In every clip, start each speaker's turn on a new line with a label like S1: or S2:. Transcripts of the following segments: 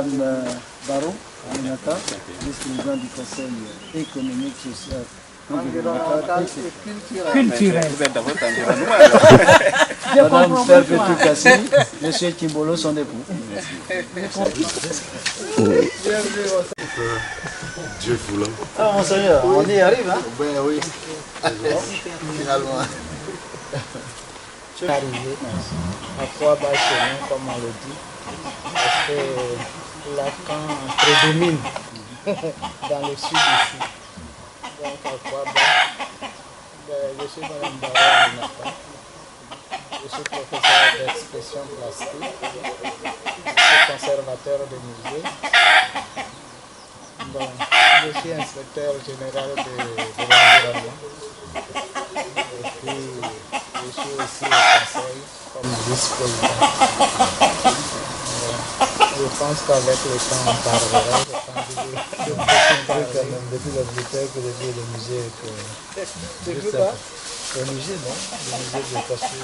S1: Madame Barreau, Aminata, vice-présidente du Conseil économique, social, environnemental et culturel. Vous êtes dans votre environnement. Madame Perpétue Kassi, Monsieur Kimbolo, son époux.
S2: Dieu voulant.
S1: Ah, monseigneur, on y arrive, hein?
S2: Ben oui. Finalement.
S1: Je suis arrivé à Kouaba chez nous, comme on le dit, parce que Lacan prédomine dans le sud ici. Donc à Kouaba, je suis Mme Barreau Aminata, je suis professeur d'expression plastique, je suis conservateur de musée, donc, je suis inspecteur général de l'environnement. Et puis, je suis aussi au conseil comme vice-président. Je pense qu'avec le temps, on parlera. Je pense quand même, depuis le militaire que j'ai vu le musée. Depuis quoi? Le musée, non? Le musée de Kassou.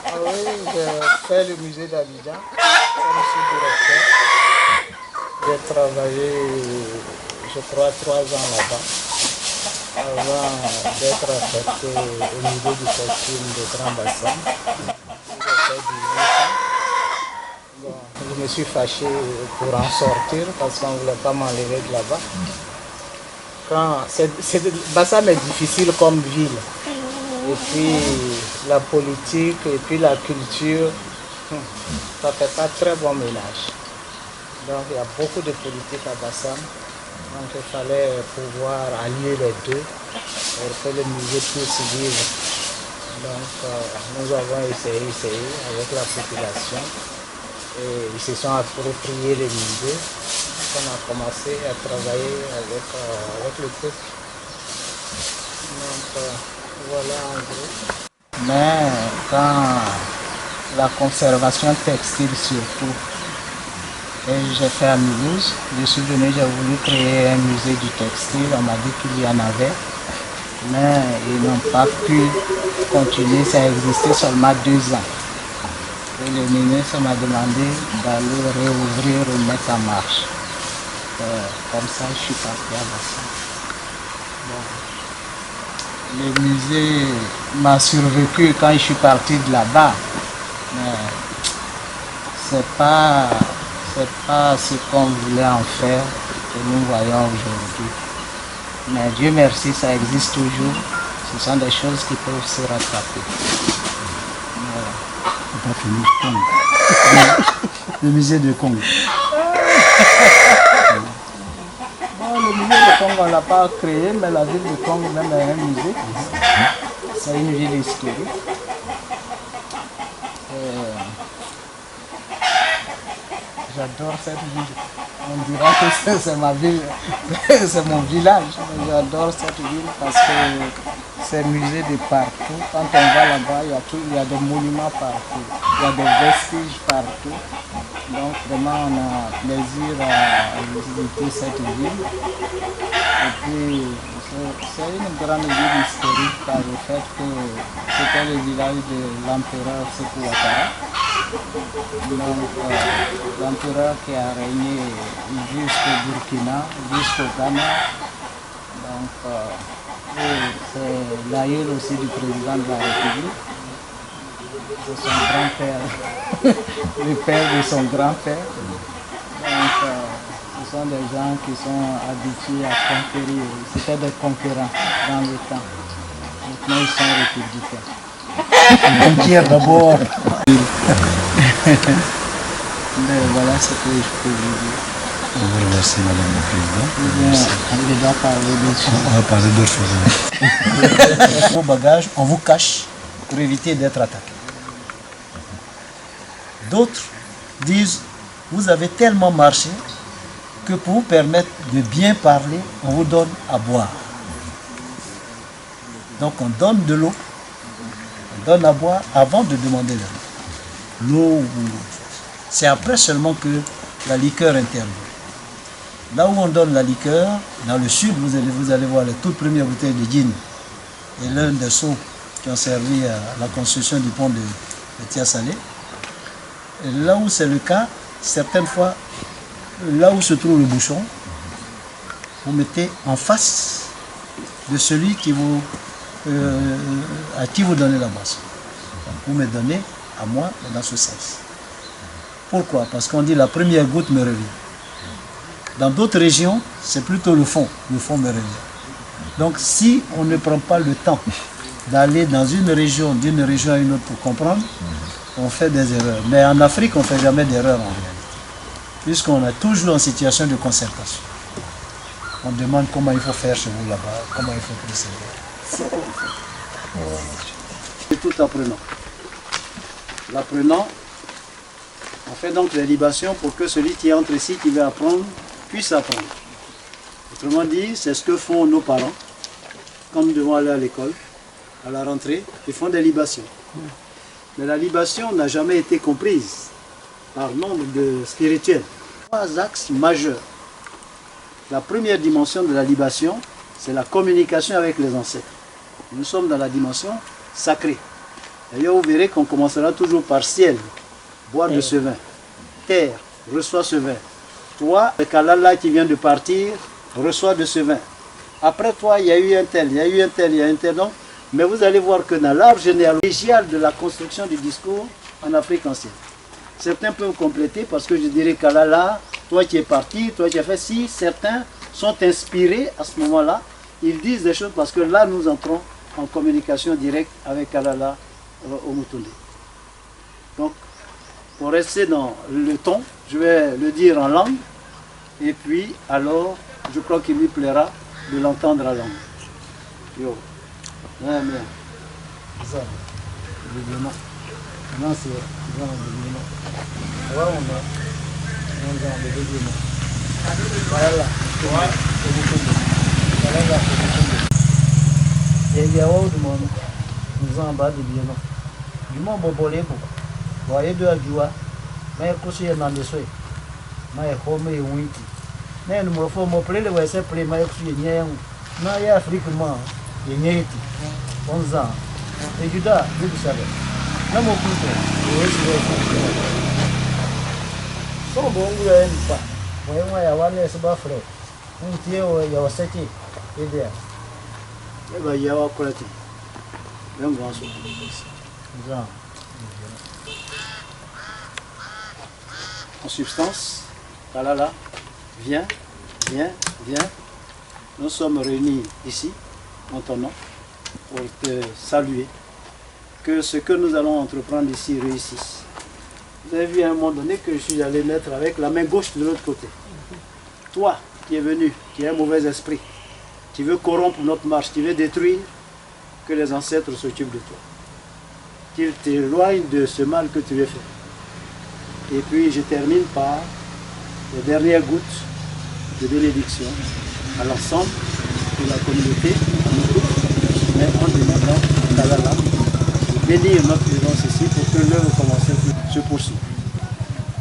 S1: Ah oui, j'ai fait le musée d'Abidjan comme sous-directeur. J'ai travaillé, je crois, 3 ans là-bas, avant d'être affecté au niveau du costume de Grand Bassin. J'ai fait 18 ans. Bon, je me suis fâché pour en sortir parce qu'on ne voulait pas m'enlever de là-bas. Bassam est difficile comme ville. Et puis la politique et puis la culture, ça ne fait pas très bon ménage. Donc il y a beaucoup de politique à Bassam. Donc il fallait pouvoir allier les deux pour que le musée puisse vivre. Donc nous avons essayé avec la population et ils se sont appropriés le musée. On a commencé à travailler avec le peuple. Donc voilà en gros. Mais quand la conservation textile surtout, et j'ai fait à Mulhouse, je suis venu, j'ai voulu créer un musée du textile, on m'a dit qu'il y en avait, mais ils n'ont pas pu continuer, ça a existé seulement 2 ans. Et le ministre m'a demandé d'aller réouvrir, remettre en marche. Comme ça, je suis parti à Bassam. Bon. Le musée m'a survécu quand je suis parti de là-bas, mais c'est pas ce qu'on voulait en faire que nous voyons aujourd'hui. Mais Dieu merci, ça existe toujours. Ce sont des choses qui peuvent se rattraper.
S3: On pas fini Congo. Le musée de Congo.
S1: Bon, le musée de Congo, on ne l'a pas créé, mais la ville de Congo même est un musée. C'est une ville historique. J'adore cette ville. On dira que c'est ma ville, c'est mon village. J'adore cette ville parce que c'est musée de partout. Quand on va là-bas, il y a des monuments partout. Il y a des vestiges partout. Donc vraiment, on a plaisir à visiter cette ville. Et puis, c'est une grande ville historique par le fait que c'était le village de l'empereur Sékou Ouattara. Donc, l'empereur qui a régné jusqu'au Burkina, jusqu'au Ghana. Donc, c'est l'aïeul aussi du président de la République. C'est son grand-père, le père de son grand-père. Donc, ce sont des gens qui sont habitués à conquérir. C'était des conquérants dans le temps. Maintenant, ils sont républicains.
S3: Conquiert d'abord.
S1: Mais voilà ce que je peux vous dire.
S3: On vous remercie, Madame la Présidente.
S1: On va parler d'autres choses.
S3: On va parler d'autres choses. Vos bagages, on vous cache pour éviter d'être attaqué. D'autres disent, vous avez tellement marché que pour vous permettre de bien parler, on vous donne à boire. Donc on donne de l'eau, on donne à boire avant de demander de l'eau. L'eau, c'est après seulement que la liqueur intervient. Là où on donne la liqueur, dans le sud, vous allez voir les toutes premières bouteilles de gin et l'un des seaux qui ont servi à la construction du pont de Tia Salé. Et là où c'est le cas, certaines fois, là où se trouve le bouchon, vous mettez en face de celui à qui vous donnez la boisson. Vous me donnez à moi dans ce sens. Pourquoi? Parce qu'on dit la première goutte me revient. Dans d'autres régions, c'est plutôt le fond me revient. Donc si on ne prend pas le temps d'aller dans une région, d'une région à une autre pour comprendre, on fait des erreurs. Mais en Afrique, on ne fait jamais d'erreur en réalité. Puisqu'on est toujours en situation de concertation. On demande comment il faut faire chez vous là-bas, comment il faut procéder. C'est tout apprenant. L'apprenant, on fait donc les libations pour que celui qui entre ici, qui veut apprendre, puisse apprendre. Autrement dit, c'est ce que font nos parents quand nous devons aller à l'école, à la rentrée, ils font des libations. Mais la libation n'a jamais été comprise par nombre de spirituels. 3 axes majeurs. La première dimension de la libation, c'est la communication avec les ancêtres. Nous sommes dans la dimension sacrée. D'ailleurs, vous verrez qu'on commencera toujours par ciel, boire de ce vin. Terre, reçoit ce vin. Toi, le Kalala qui vient de partir, reçoit de ce vin. Après toi, il y a eu un tel, il y a eu un tel, il y a un tel. Donc, mais vous allez voir que dans l'arbre généalogique de la construction du discours en Afrique ancienne, certains peuvent compléter parce que je dirais Kalala, toi qui es parti, toi qui as fait, si certains sont inspirés à ce moment-là, ils disent des choses parce que là nous entrons en communication directe avec Kalala au Mutunde. Donc, pour rester dans le ton, je vais le dire en langue et puis alors je crois qu'il lui plaira de l'entendre en langue. Yo. Bien, bien. Ça, le démon. Non, c'est le démon. Ouais, on a le démon. Voilà. Voilà. Il y a autre monde. Nous en bas de démon. Du monde bobolé pour. Voyez deux adjoints. Mais couché dans le soleil. Mais comme il winti. Mais nous me faut me plaire le verset plaire mais couché n'y na ya Afrique moi. Yenyeti 11 ans et Judas vous savez na mo kuto so bon vous avez pas moi moi ya wane se ba frère on tie o ya wasaki ide e ba ya wa kolati même bon so ça en substance Kalala viens nous sommes réunis ici en ton nom pour te saluer, que ce que nous allons entreprendre ici réussisse. Vous avez vu à un moment donné que je suis allé mettre avec la main gauche de l'autre côté. Toi qui es venu, qui as un mauvais esprit, qui veut corrompre notre marche, qui veut détruire, que les ancêtres s'occupent de toi. Qu'ils t'éloignent de ce mal que tu veux faire. Et puis je termine par les dernières gouttes de bénédiction à l'ensemble de la communauté, à nous tous, mais en demandant à Kalala de bénir notre présence ici pour que l'œuvre commencée se poursuive.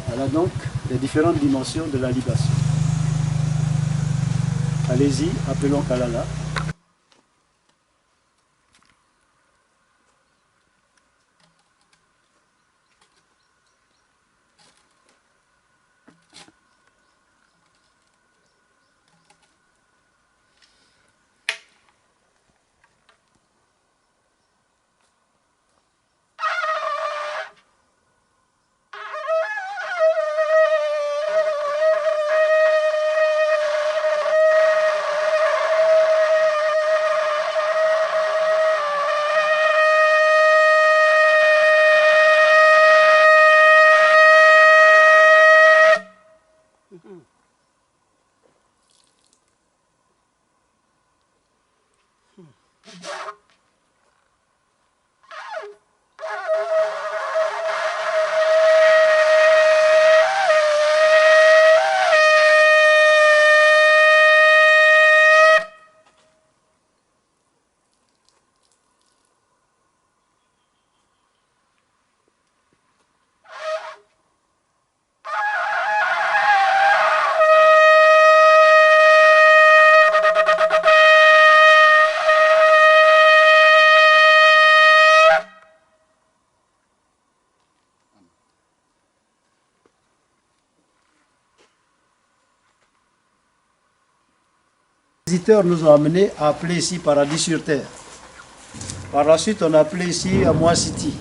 S3: Voilà donc les différentes dimensions de la libation. Allez-y, appelons Kalala. visiteurs nous ont amenés à appeler ici Paradis sur Terre. Par la suite, on a appelé ici Amoi City.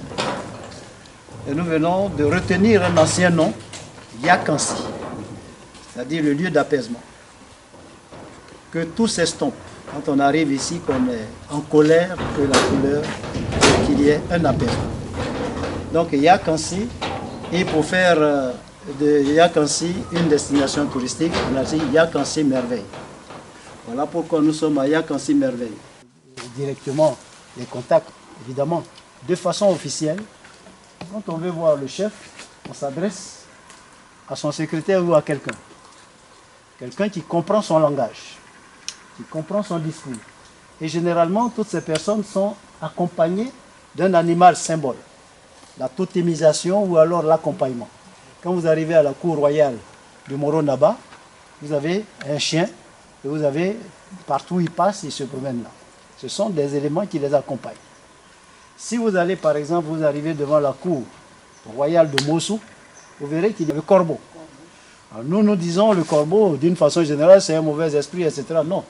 S3: Et nous venons de retenir un ancien nom, Yakansi, c'est-à-dire le lieu d'apaisement. Que tout s'estompe. Quand on arrive ici, qu'on est en colère, que la couleur, qu'il y ait un apaisement. Donc Yakansi, et pour faire de Yakansi une destination touristique, on a dit Yakansi Merveille. Voilà pourquoi nous sommes à Yakansi Merveille. Directement, les contacts, évidemment, de façon officielle. Quand on veut voir le chef, on s'adresse à son secrétaire ou à quelqu'un. Quelqu'un qui comprend son langage, qui comprend son discours. Et généralement, toutes ces personnes sont accompagnées d'un animal symbole. La totémisation ou alors l'accompagnement. Quand vous arrivez à la cour royale de Moronaba, vous avez un chien et vous avez, partout où il passe, il se promène là. Ce sont des éléments qui les accompagnent. Si vous allez, par exemple, vous arrivez devant la cour royale de Mossou, vous verrez qu'il y a le corbeau. Alors nous disons le corbeau, d'une façon générale, c'est un mauvais esprit, etc. Non.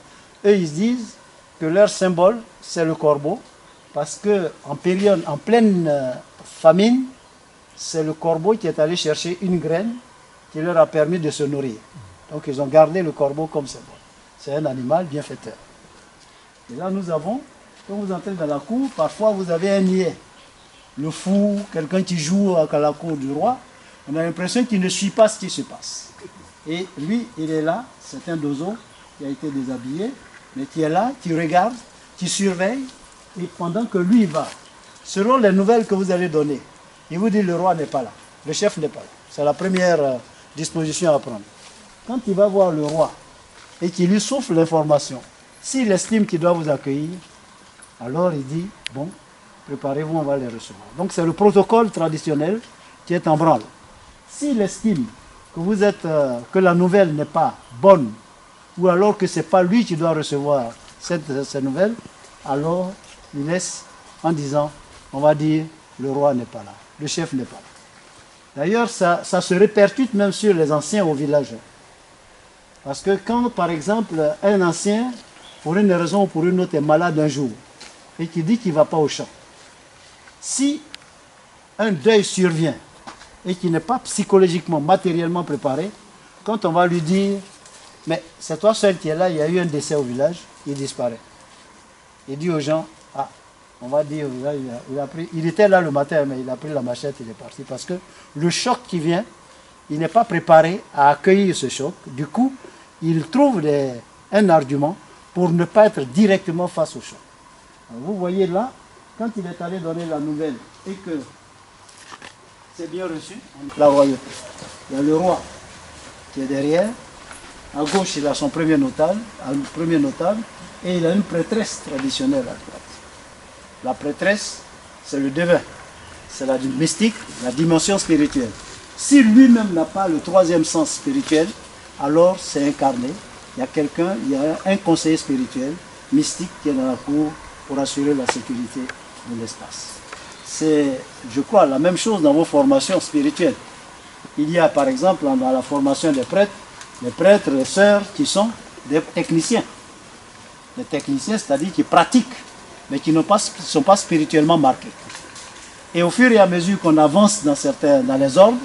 S3: Eux, ils disent que leur symbole, c'est le corbeau, parce qu'en période, en pleine famine, c'est le corbeau qui est allé chercher une graine qui leur a permis de se nourrir. Donc ils ont gardé le corbeau comme symbole. C'est un animal bienfaiteur. Et là, nous avons, quand vous entrez dans la cour, parfois vous avez un niais. Le fou, quelqu'un qui joue à la cour du roi, on a l'impression qu'il ne suit pas ce qui se passe. Et lui, il est là, c'est un dozo qui a été déshabillé, mais qui est là, qui regarde, qui surveille, et pendant que lui va, selon les nouvelles que vous allez donner, il vous dit le roi n'est pas là, le chef n'est pas là. C'est la première disposition à prendre. Quand il va voir le roi et qu'il lui souffle l'information, s'il estime qu'il doit vous accueillir, alors il dit, bon, préparez-vous, on va les recevoir. Donc c'est le protocole traditionnel qui est en branle. S'il estime que vous êtes, que la nouvelle n'est pas bonne, ou alors que ce n'est pas lui qui doit recevoir cette nouvelle, alors il laisse en disant, on va dire, le roi n'est pas là, le chef n'est pas là. D'ailleurs, ça se répercute même sur les anciens au village. Parce que quand, par exemple, un ancien, pour une raison ou pour une autre, est malade un jour, et qui dit qu'il ne va pas au champ, si un deuil survient, et qui n'est pas psychologiquement, matériellement préparé, quand on va lui dire, mais c'est toi seul qui es là, il y a eu un décès au village, il disparaît. Il dit aux gens, ah, on va dire, il était là le matin, mais il a pris la machette, il est parti. Parce que le choc qui vient, il n'est pas préparé à accueillir ce choc. Du coup, il trouve un argument pour ne pas être directement face au choc. Alors vous voyez là, quand il est allé donner la nouvelle et que c'est bien reçu, la royauté. Il y a le roi qui est derrière. À gauche, il a son premier notable, et il a une prêtresse traditionnelle à droite. La prêtresse, c'est le devin, c'est la mystique, la dimension spirituelle. Si lui-même n'a pas le troisième sens spirituel, alors c'est incarné. Il y a quelqu'un, il y a un conseiller spirituel, mystique, qui est dans la cour pour assurer la sécurité de l'espace. C'est, je crois, la même chose dans vos formations spirituelles. Il y a par exemple dans la formation des prêtres, les sœurs qui sont des techniciens. Les techniciens, c'est-à-dire qui pratiquent, mais qui ne sont pas spirituellement marqués. Et au fur et à mesure qu'on avance dans les ordres,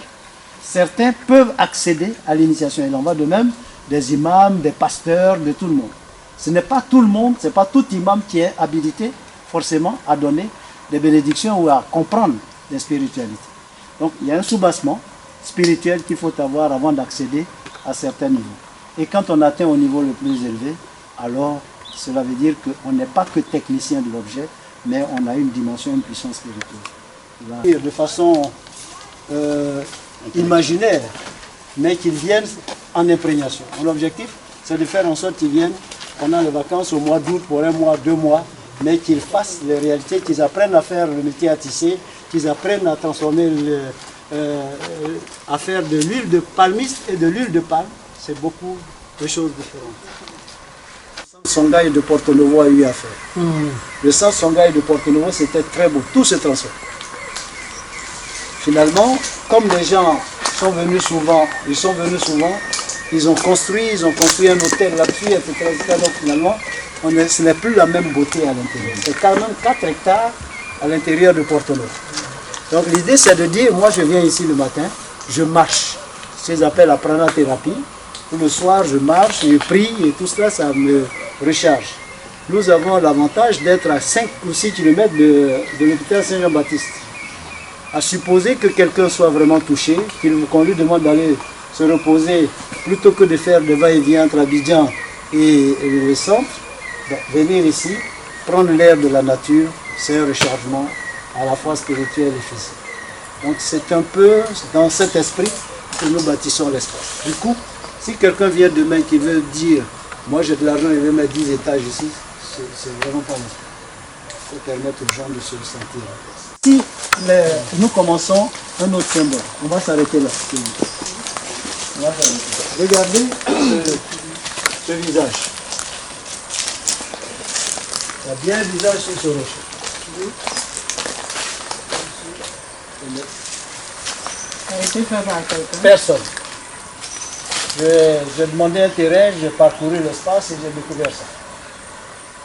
S3: certains peuvent accéder à l'initiation. Il en va de même des imams, des pasteurs, de tout le monde. Ce n'est pas tout le monde, ce n'est pas tout imam qui est habilité forcément à donner des bénédictions ou à comprendre les spiritualités. Donc il y a un soubassement spirituel qu'il faut avoir avant d'accéder à certains niveaux. Et quand on atteint au niveau le plus élevé, alors cela veut dire qu'on n'est pas que technicien de l'objet, mais on a une dimension, une puissance spirituelle. De façon imaginaire, mais qu'ils viennent en imprégnation. L'objectif, c'est de faire en sorte qu'ils viennent pendant les vacances au mois d'août, pour un mois, 2 mois, mais qu'ils fassent les réalités, qu'ils apprennent à faire le métier à tisser, qu'ils apprennent à transformer, à faire de l'huile de palmiste et de l'huile de palme. C'est beaucoup de choses différentes. Songhai de Porto Novo a eu à faire. Le sens Songhai de Porto Novo, c'était très beau, tout se transforme. Finalement, comme les gens sont venus souvent, ils ont construit un hôtel là-dessus, etc. Donc finalement, ce n'est plus la même beauté à l'intérieur. C'est quand même 4 hectares à l'intérieur de Porto-Novo. Donc l'idée c'est de dire, moi je viens ici le matin, je marche. Ce qu'ils appellent la prana-thérapie. Tout le soir je marche, je prie et tout cela, ça me recharge. Nous avons l'avantage d'être à 5 ou 6 km de l'hôpital Saint-Jean-Baptiste. À supposer que quelqu'un soit vraiment touché, qu'on lui demande d'aller se reposer plutôt que de faire des va-et-vient entre Abidjan et le centre, venir ici, prendre l'air de la nature, c'est un rechargement à la fois spirituel et physique. Donc c'est un peu dans cet esprit que nous bâtissons l'espace. Du coup, si quelqu'un vient demain qui veut dire « moi j'ai de l'argent et je vais mettre 10 étages ici », c'est vraiment pas l'esprit. Il faut permettre aux gens de se sentir en place. Si nous commençons un autre symbole, on va s'arrêter là. On va s'arrêter. Regardez ce visage. Il y a bien un visage sur ce rocher.
S1: Ça a été fait par quelqu'un?
S3: Personne. J'ai demandé un terrain, j'ai parcouru l'espace et j'ai découvert ça.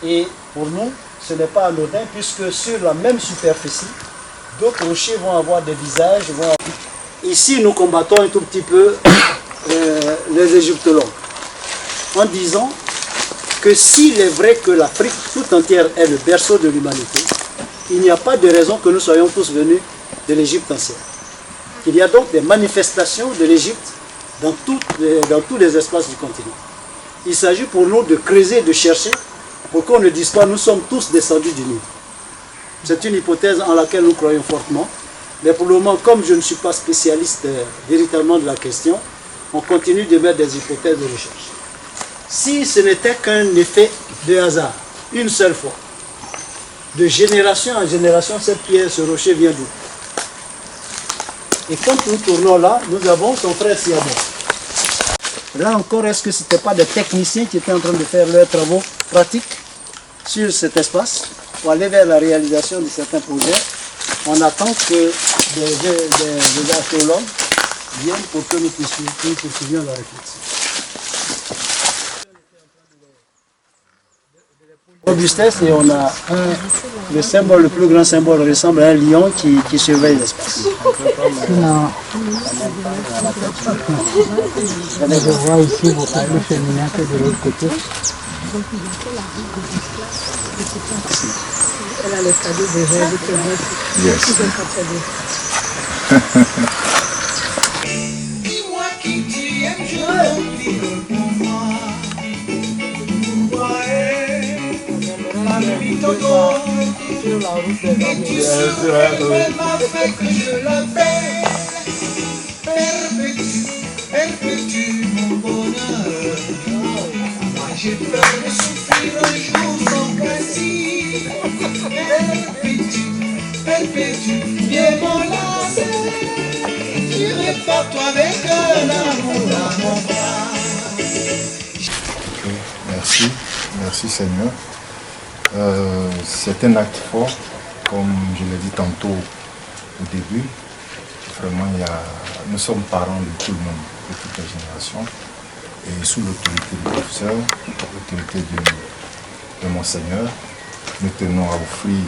S3: Et pour nous, ce n'est pas anodin puisque sur la même superficie, d'autres rochers vont avoir des visages. Ici, nous combattons un tout petit peu les égyptologues en disant que s'il est vrai que l'Afrique tout entière est le berceau de l'humanité, il n'y a pas de raison que nous soyons tous venus de l'Égypte ancienne. Il y a donc des manifestations de l'Égypte dans tous les espaces du continent. Il s'agit pour nous de creuser, de chercher, pour qu'on ne dise pas nous sommes tous descendus du Nil. C'est une hypothèse en laquelle nous croyons fortement, mais pour le moment, comme je ne suis pas spécialiste véritablement de la question, on continue de mettre des hypothèses de recherche. Si ce n'était qu'un effet de hasard, une seule fois, de génération en génération, cette pierre, ce rocher vient d'où? Et quand nous tournons là, nous avons son frère Siamo. Là encore, est-ce que ce n'était pas des techniciens qui étaient en train de faire leurs travaux pratiques sur cet espace pour aller vers la réalisation de certains projets? On attend que des archéologues viennent pour que nous poursuivions la réflexion. Robustesse, et on a le symbole, le plus grand symbole ressemble à un lion qui surveille l'espace.
S1: Non. Je vois ici beaucoup plus féminin que de l'autre côté. Elle a le cadeau déjà de
S4: Dis-moi qui tu aimes, je l'oublie pour moi.
S1: Sur la route des
S4: Et tu serais, elle m'a fait que je l'appelle. Perpétue mon bonheur. Moi j'ai peur de souffrir un jour sans principe. Perpétue, viens m'enlacer. J'irai par toi avec un amour à mon bras.
S2: Merci Seigneur. C'est un acte fort, comme je l'ai dit tantôt au début. Vraiment, nous sommes parents de tout le monde, de toutes les générations. Et sous l'autorité du professeur, l'autorité de Monseigneur, nous tenons à offrir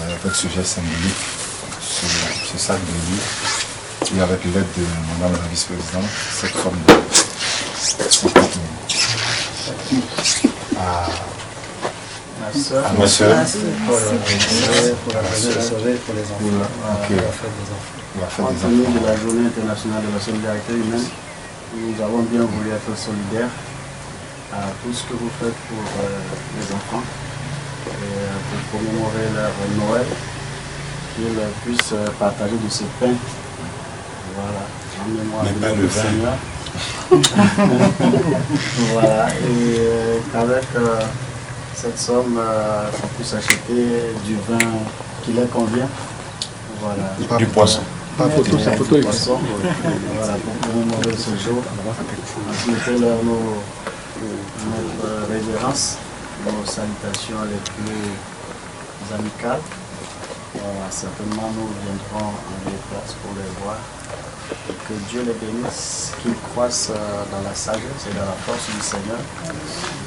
S2: avec ce geste symbolique, ce sac de livres, et avec l'aide de Madame la vice-présidente, cette forme de à ma soeur,
S3: Pour la sauver pour les enfants.
S2: la fête
S3: En
S2: des
S3: tenue
S2: enfants.
S3: de la journée internationale de la solidarité humaine, nous avons bien voulu être solidaires à tout ce que vous faites pour les enfants et pour commémorer leur Noël, qu'ils puissent partager de ce pain. Voilà, en mémoire
S2: Mais
S3: de
S2: pas
S3: notre
S2: le vin.
S3: Seigneur. Voilà, et qu'avec cette somme, on puisse acheter du vin qui leur convient. Voilà.
S2: Du poisson.
S3: Pas photo, c'est photo. Poisson, voilà, pour commémorer ce jour. Souhaitez-leur notre révérence, nos salutations les plus amicales. Voilà, certainement, nous viendrons en déplace pour les voir.
S5: Que Dieu les bénisse, qu'ils croissent dans la sagesse et dans la force du Seigneur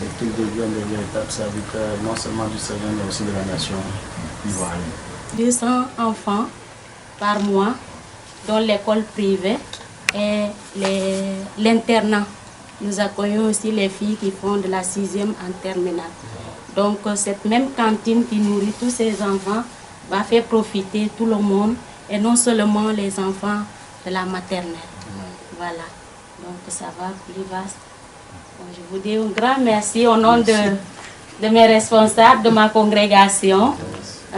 S5: et qu'ils deviennent des véritables serviteurs non seulement du Seigneur mais aussi de la nation ivoirienne.
S6: 200 enfants par mois dans l'école privée et l'internat. Nous accueillons aussi les filles qui font de la 6e en terminale. Donc cette même cantine qui nourrit tous ces enfants va faire profiter tout le monde et non seulement les enfants de la maternelle. Voilà, donc ça va plus vaste. Bon, je vous dis un grand merci au nom de mes responsables, de ma congrégation.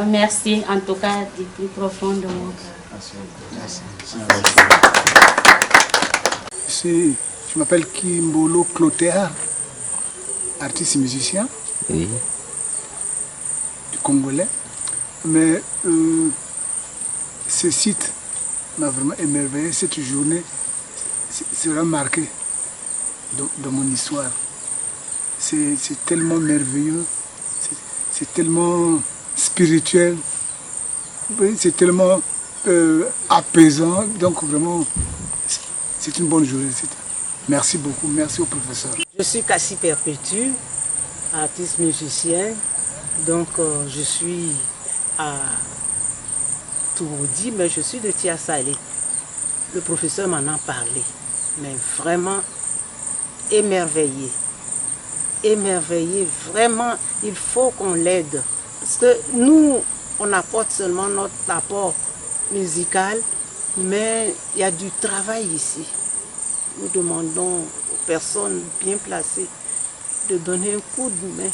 S6: Merci en tout cas du plus profond de mon cœur.
S1: Je m'appelle Kimbolo Clotaire, artiste et musicien du Congolais. Mais ce site m'a vraiment émerveillé. Cette journée sera marquée dans mon histoire. C'est tellement merveilleux, c'est tellement spirituel, c'est tellement apaisant. Donc vraiment, c'est une bonne journée. Merci beaucoup, merci au professeur.
S7: Je suis Cassie Perpétue, artiste musicien. Donc je suis à Touroudi, mais je suis de Tia-Salé. Le professeur m'en a parlé, mais vraiment émerveillé. Émerveillé, vraiment, il faut qu'on l'aide. Parce que nous, on apporte seulement notre apport musical, mais il y a du travail ici. Nous demandons aux personnes bien placées de donner un coup de main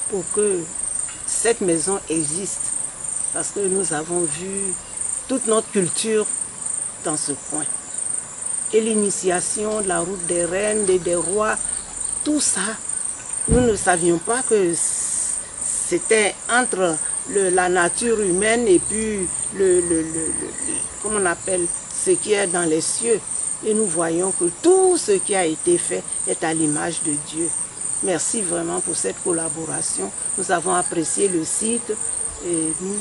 S7: pour que cette maison existe. Parce que nous avons vu toute notre culture dans ce coin. Et l'initiation, la route des reines et des rois, tout ça, nous ne savions pas que c'était entre la nature humaine et puis comment on appelle, ce qui est dans les cieux. Et nous voyons que tout ce qui a été fait est à l'image de Dieu. Merci vraiment pour cette collaboration. Nous avons apprécié le site et nous,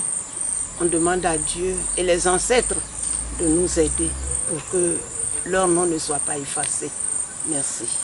S7: on demande à Dieu et les ancêtres de nous aider pour que leur nom ne soit pas effacé. Merci.